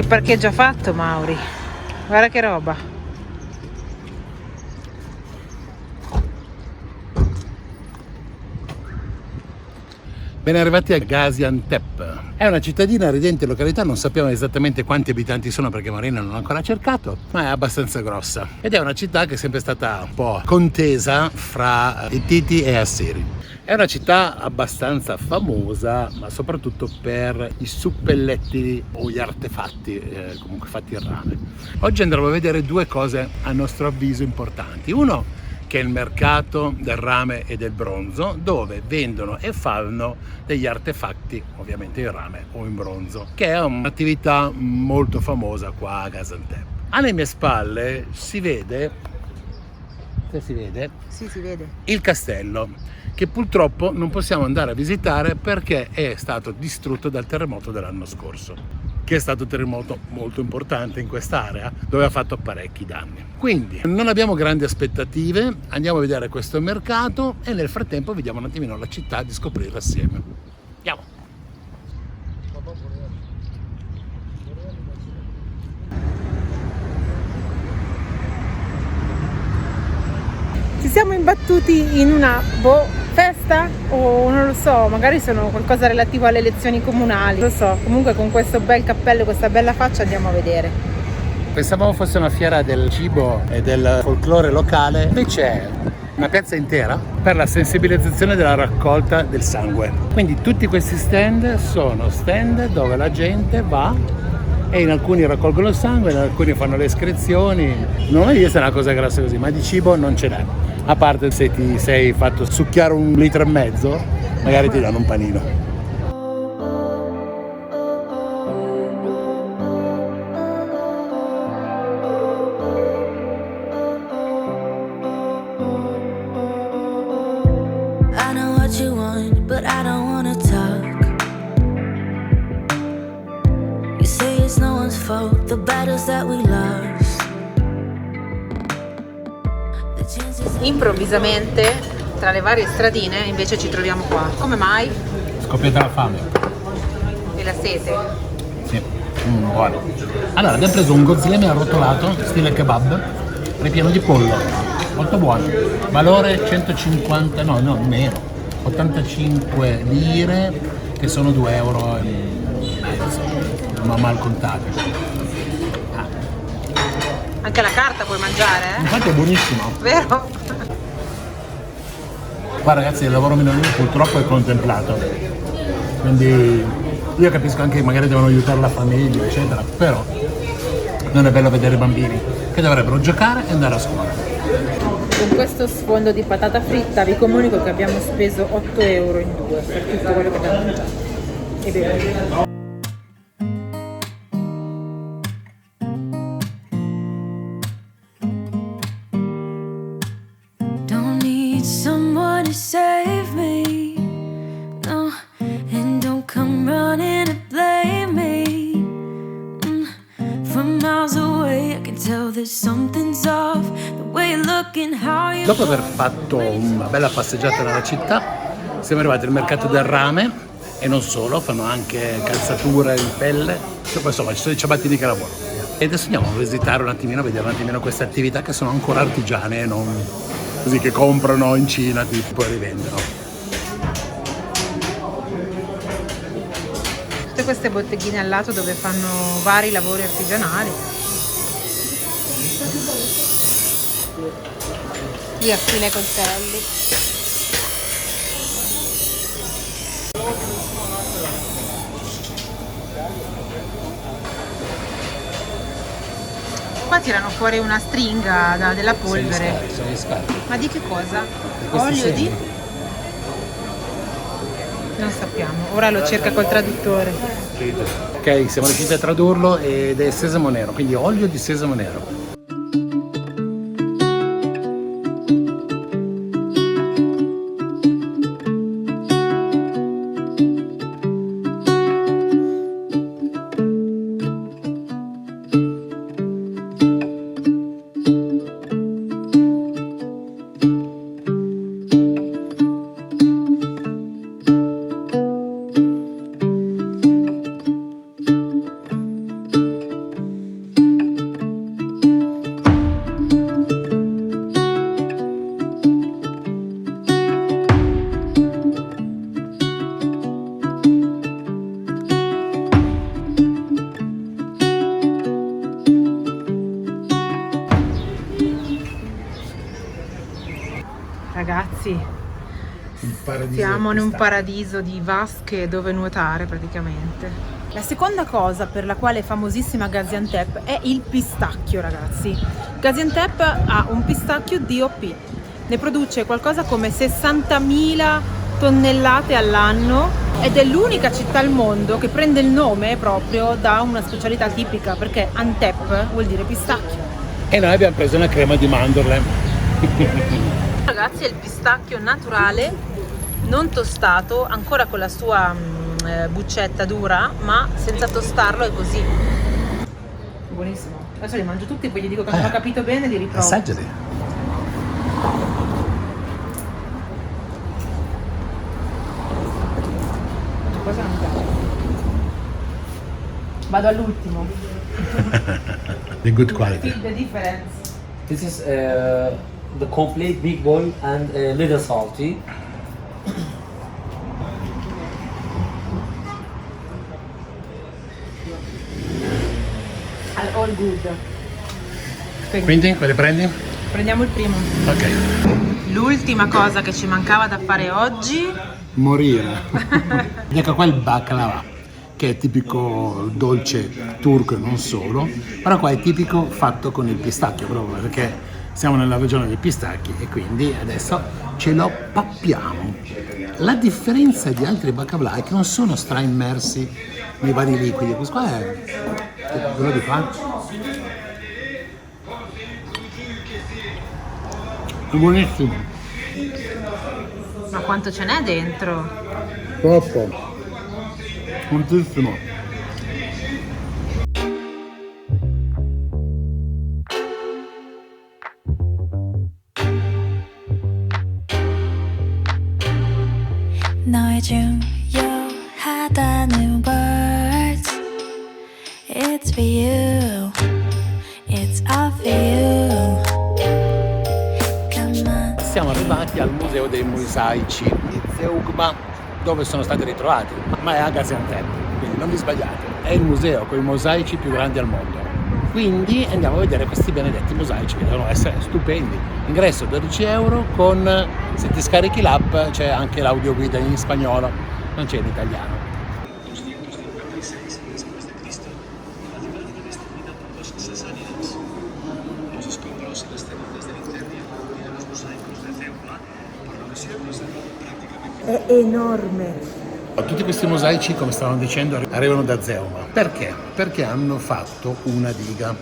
parcheggio ha fatto, Mauri? Guarda che roba. Ben arrivati a Gaziantep. È una cittadina ridente località, non sappiamo esattamente quanti abitanti sono perché Marina non l'ha ancora cercato, ma è abbastanza grossa. Ed è una città che è sempre stata un po' contesa fra Ittiti e Assiri. È una città abbastanza famosa, ma soprattutto per i suppelletti o gli artefatti, comunque fatti in rame. Oggi andremo a vedere due cose a nostro avviso importanti. Uno, che è il mercato del rame e del bronzo, dove vendono e fanno degli artefatti, ovviamente in rame o in bronzo, che è un'attività molto famosa qua a Gaziantep. Alle mie spalle si vede, se si vede, Sì, si vede. il castello, che purtroppo non possiamo andare a visitare perché è stato distrutto dal terremoto dell'anno scorso, che è stato un terremoto molto importante in quest'area dove ha fatto parecchi danni. Quindi non abbiamo grandi aspettative, andiamo a vedere questo mercato e nel frattempo vediamo un attimino la città di scoprirla assieme. Andiamo! Ci siamo imbattuti in una festa o non lo so, magari sono qualcosa relativo alle elezioni comunali, lo so. Comunque con questo bel cappello e questa bella faccia andiamo a vedere. Pensavamo fosse una fiera del cibo e del folklore locale, invece è una piazza intera per la sensibilizzazione della raccolta del sangue. Quindi tutti questi stand sono stand dove la gente va e in alcuni raccolgono il sangue, in alcuni fanno le iscrizioni. Non ho visto una cosa grossa così, ma di cibo non ce n'è. A parte se ti sei fatto succhiare 1,5 litri, magari ti danno un panino. I know what you want, but I don't wanna talk. You say it's no one's fault, the battles that we lost. Improvvisamente, tra le varie stradine, invece ci troviamo qua. Come mai? Scoppiata la fame. E la sete. Sì, buono. Allora, abbiamo preso un gozleme arrotolato, stile kebab, ripieno di pollo, molto buono. Valore 150, no, meno, 85 lire, che sono 2 euro e mezzo, ma mal contate. Anche la carta puoi mangiare, Infatti è buonissimo. Vero? Qua ragazzi il lavoro minorile purtroppo è contemplato, quindi io capisco anche che magari devono aiutare la famiglia eccetera, però non è bello vedere i bambini che dovrebbero giocare e andare a scuola. Con questo sfondo di patata fritta vi comunico che abbiamo speso 8 euro in due per tutto quello che abbiamo mangiato e bevuto. Don't need someone to save me, no, and don't come running to blame me. From miles away I can tell that something's off. The way you're looking, how you. Dopo aver fatto una bella passeggiata nella città siamo arrivati al mercato del rame e non solo, fanno anche calzature in pelle, insomma ci sono i ciabattini che lavorano. E adesso andiamo a visitare un attimino, a vedere un attimino queste attività che sono ancora artigiane e non così che comprano in Cina e poi rivendono. Tutte queste botteghine al lato dove fanno vari lavori artigianali. Gli affili ai coltelli. Qua tirano fuori una stringa della polvere. Sono gli scarti. Ma di che cosa? questi Olio semi. di? Non sappiamo, ora lo cerca col traduttore. Ok, siamo riusciti a tradurlo ed è sesamo nero, quindi olio di sesamo nero. Il paradiso Siamo del in un pistacchio. paradiso di vasche dove nuotare praticamente. La seconda cosa per la quale è famosissima Gaziantep è il pistacchio, ragazzi. Gaziantep ha un pistacchio DOP, ne produce qualcosa come 60.000 tonnellate all'anno ed è l'unica città al mondo che prende il nome proprio da una specialità tipica, perché Antep vuol dire pistacchio. E noi abbiamo preso una crema di mandorle. Ragazzi, è il pistacchio naturale, non tostato, ancora con la sua buccetta dura, ma senza tostarlo, è così. Buonissimo. Adesso li mangio tutti e poi gli dico che non ho capito bene, li riprovo. Assaggiali. Cosa non mi piace. Vado all'ultimo. The good quality. Feel the difference. This is the complete big boy and a little salty. All good. Quindi, quale prendi? Prendiamo il primo. Ok. L'ultima cosa che ci mancava da fare oggi. Morire. Ecco qua il baklava, che è tipico dolce turco e non solo, però qua è tipico fatto con il pistacchio, proprio perché siamo nella regione dei pistacchi e quindi adesso ce lo pappiamo. La differenza di altri baklava è che non sono straimmersi nei vari liquidi, questo qua è quello di qua. È buonissimo. Ma quanto ce n'è dentro? Troppo. Tantissimo. 너의 중요하다는 words. It's for you. It's all for you. Come on. Siamo arrivati al museo dei mosaici di Zeugma, dove sono stati ritrovati, ma è a Gaziantep, quindi non vi sbagliate, è il museo con i mosaici più grandi al mondo. Quindi andiamo a vedere questi benedetti mosaici che devono essere stupendi. Ingresso 12 euro con, se ti scarichi l'app, c'è anche l'audioguida in spagnolo, non c'è in italiano. È enorme. Tutti questi mosaici, come stavano dicendo, arrivano da Zeugma. Perché? Perché hanno fatto una diga.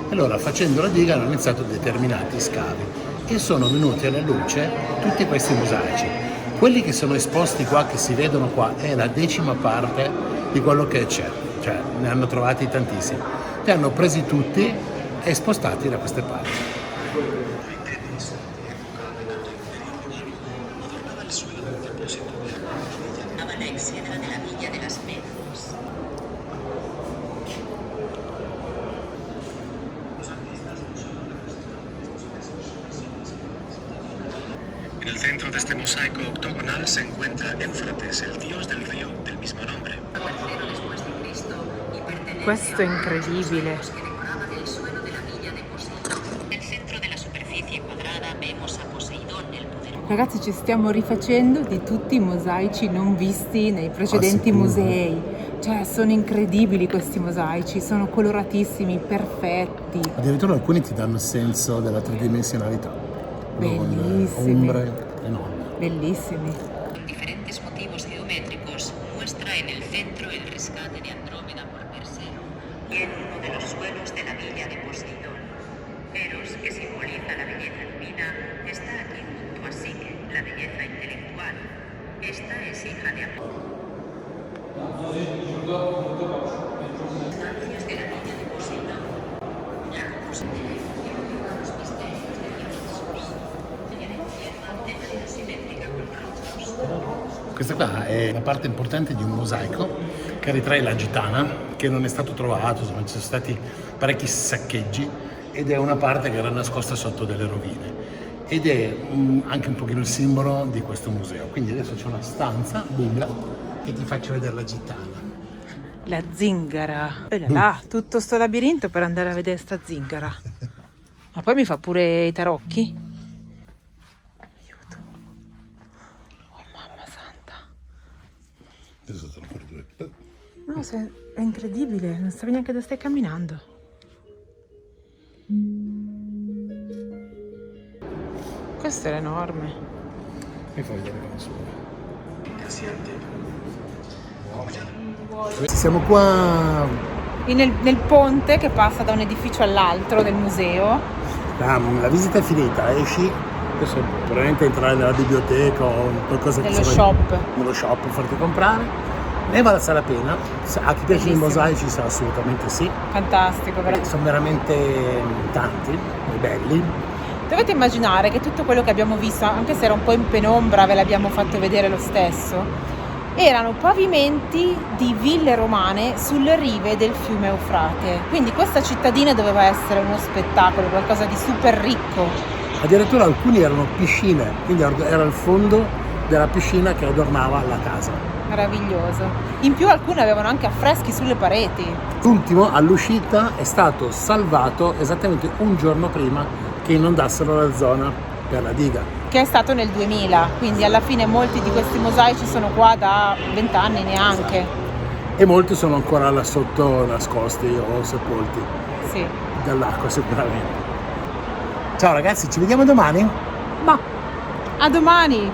E allora, facendo la diga, hanno iniziato determinati scavi e sono venuti alla luce tutti questi mosaici. Quelli che sono esposti qua, che si vedono qua, è la 10ª parte di quello che c'è. Cioè, ne hanno trovati tantissimi. Li hanno presi tutti e spostati da queste parti. En el centro de este mosaico octogonal se encuentra Éufrates, el dios del río del mismo nombre. Questo è incredibile. Nel centro della superficie quadrata vemos a Poseidón, el poderoso. Ragazzi, ci stiamo rifacendo di tutti i mosaici non visti nei precedenti sicuro. musei. Cioè, sono incredibili questi mosaici, sono coloratissimi, perfetti. Addirittura alcuni ti danno il senso della tridimensionalità. Bellissimi. Con ombre enormi. Bellissimi. Diferentes motivos geométricos muestra en el centro el rescate de Andrómeda por Perseo y en uno de los suelos de la villa de Poseidón. Eros, que simboliza la belleza divina, está aquí junto a Psique, la belleza intelectual. Esta es hija de Apolo. Estancias de la villa de Poseidón. La composición los misterios de Dionisos. Evidencia de manera simétrica con rostros. Questa qua è la parte importante di un mosaico che ritrae la gitana, che non è stato trovato, insomma ci sono stati parecchi saccheggi ed è una parte che era nascosta sotto delle rovine ed è anche un pochino il simbolo di questo museo. Quindi adesso c'è una stanza buia che ti faccio vedere la gitana. La zingara. E là, tutto sto labirinto per andare a vedere sta zingara. Ma poi mi fa pure i tarocchi. Aiuto. Oh Adesso sono fuori due. No, è incredibile, non sapevi neanche dove stai camminando. Questo era enorme. Mi fai vedere come sono. Siamo qua. Nel ponte che passa da un edificio all'altro del museo. La visita è finita, esci. Adesso probabilmente entrare nella biblioteca o qualcosa che Nello shop. Nello shop per farti comprare. Ne vale la pena. A chi piace i Bellissimo. mosaici sa assolutamente sì. Fantastico, veramente. Sono veramente tanti e belli. Dovete immaginare che tutto quello che abbiamo visto, anche se era un po' in penombra, ve l'abbiamo fatto vedere lo stesso, erano pavimenti di ville romane sulle rive del fiume Eufrate. Quindi questa cittadina doveva essere uno spettacolo, qualcosa di super ricco. Addirittura alcuni erano piscine, quindi era il fondo della piscina che adornava la casa. Meraviglioso. In più alcune avevano anche affreschi sulle pareti. L'ultimo all'uscita è stato salvato esattamente un giorno prima che inondassero la zona per la diga. Che è stato nel 2000, quindi alla fine molti di questi mosaici sono qua da 20 anni neanche. E molti sono ancora là sotto nascosti o sepolti Sì. dall'acqua sicuramente. Ciao ragazzi, ci vediamo domani? Ma a domani!